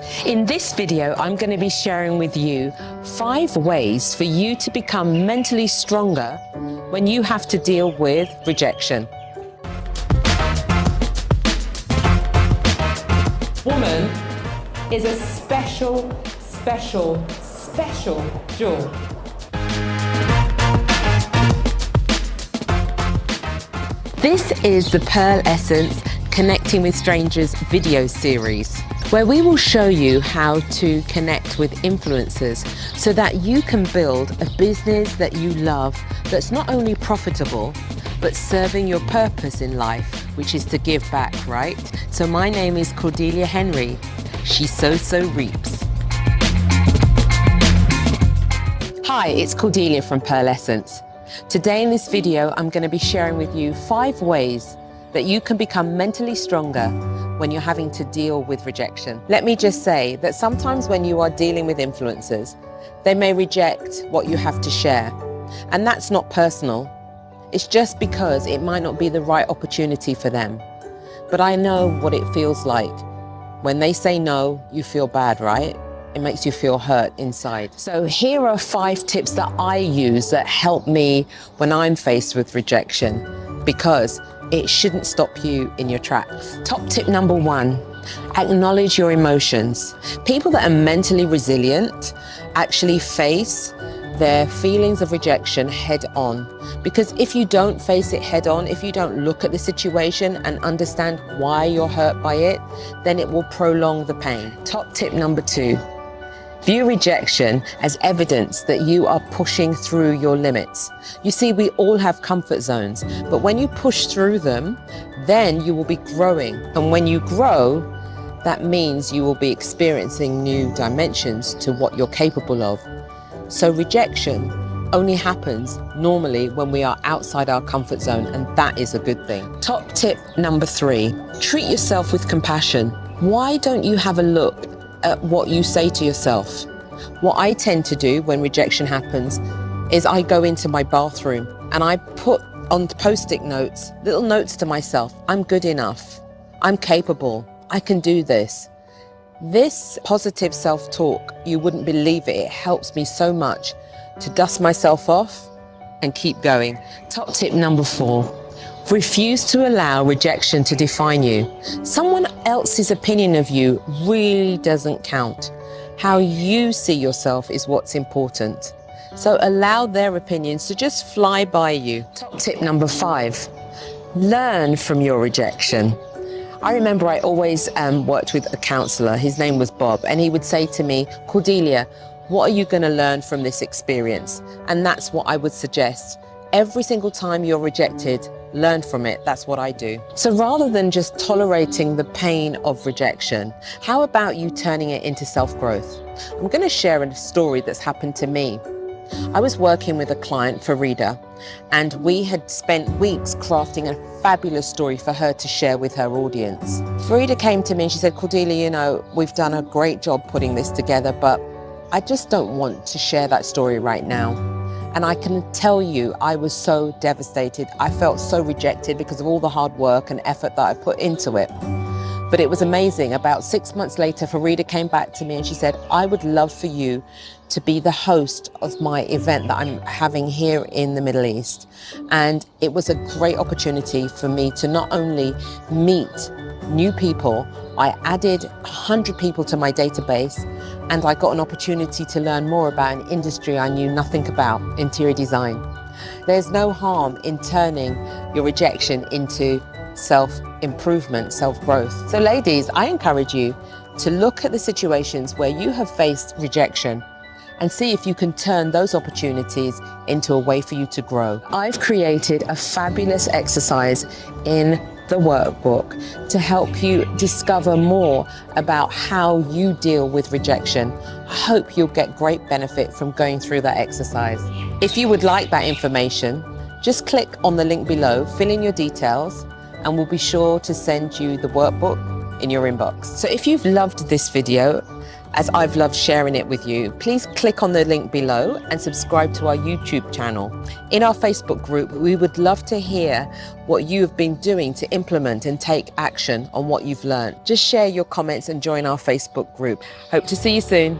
In this video, I'm going to be sharing with you 5 ways for you to become mentally stronger when you have to deal with rejection. Woman is a special jewel. This is the Pearl Essence Connecting with Strangers video series, where we will show you how to connect with influencers so that you can build a business that you love, that's not only profitable, but serving your purpose in life, which is to give back, right? So my name is Cordelia Henry. She so reaps. Hi, it's Cordelia from Pearl Essence. Today in this video, I'm going to be sharing with you 5 ways that you can become mentally stronger when you're having to deal with rejection. Let me just say that sometimes when you are dealing with influencers, they may reject what you have to share. And that's not personal. It's just because it might not be the right opportunity for them. But I know what it feels like. When they say no, you feel bad, right? It makes you feel hurt inside. So here are 5 tips that I use that help me when I'm faced with rejection, because it shouldn't stop you in your tracks. Top tip number 1, acknowledge your emotions. People that are mentally resilient actually face their feelings of rejection head on. Because if you don't face it head on, if you don't look at the situation and understand why you're hurt by it, then it will prolong the pain. Top tip number 2, view rejection as evidence that you are pushing through your limits. You see, we all have comfort zones, but when you push through them, then you will be growing. And when you grow, that means you will be experiencing new dimensions to what you're capable of. So rejection only happens normally when we are outside our comfort zone, and that is a good thing. Top tip number 3, treat yourself with compassion. Why don't you have a look at what you say to yourself? What I tend to do when rejection happens is I go into my bathroom and I put on post-it notes, little notes to myself. I'm good enough. I'm capable. I can do this. This positive self-talk, you wouldn't believe it. It helps me so much to dust myself off and keep going. Top tip number 4. Refuse to allow rejection to define you. Someone else's opinion of you really doesn't count. How you see yourself is what's important. So allow their opinions to just fly by you. Top tip number 5, learn from your rejection. I remember I always worked with a counselor. His name was Bob, and he would say to me, Cordelia, what are you going to learn from this experience? And that's what I would suggest. Every single time you're rejected, learn from it. That's what I do. So rather than just tolerating the pain of rejection, how about you turning it into self-growth? I'm going to share a story that's happened to me. I was working with a client, Farida, and we had spent weeks crafting a fabulous story for her to share with her audience. Farida came to me and she said, Cordelia, you know, we've done a great job putting this together, but I just don't want to share that story right now. And I can tell you, I was so devastated. I felt so rejected because of all the hard work and effort that I put into it. But it was amazing. About 6 months later, Farida came back to me and she said, I would love for you to be the host of my event that I'm having here in the Middle East. And it was a great opportunity for me to not only meet new people, I added 100 people to my database, and I got an opportunity to learn more about an industry I knew nothing about, interior design. There's no harm in turning your rejection into self-improvement, self-growth. So ladies, I encourage you to look at the situations where you have faced rejection and see if you can turn those opportunities into a way for you to grow. I've created a fabulous exercise in the workbook to help you discover more about how you deal with rejection. I hope you'll get great benefit from going through that exercise. If you would like that information, just click on the link below, fill in your details, and we'll be sure to send you the workbook in your inbox. So if you've loved this video, as I've loved sharing it with you. Please click on the link below and subscribe to our YouTube channel. In our Facebook group, we would love to hear what you have been doing to implement and take action on what you've learned. Just share your comments and join our Facebook group. Hope to see you soon.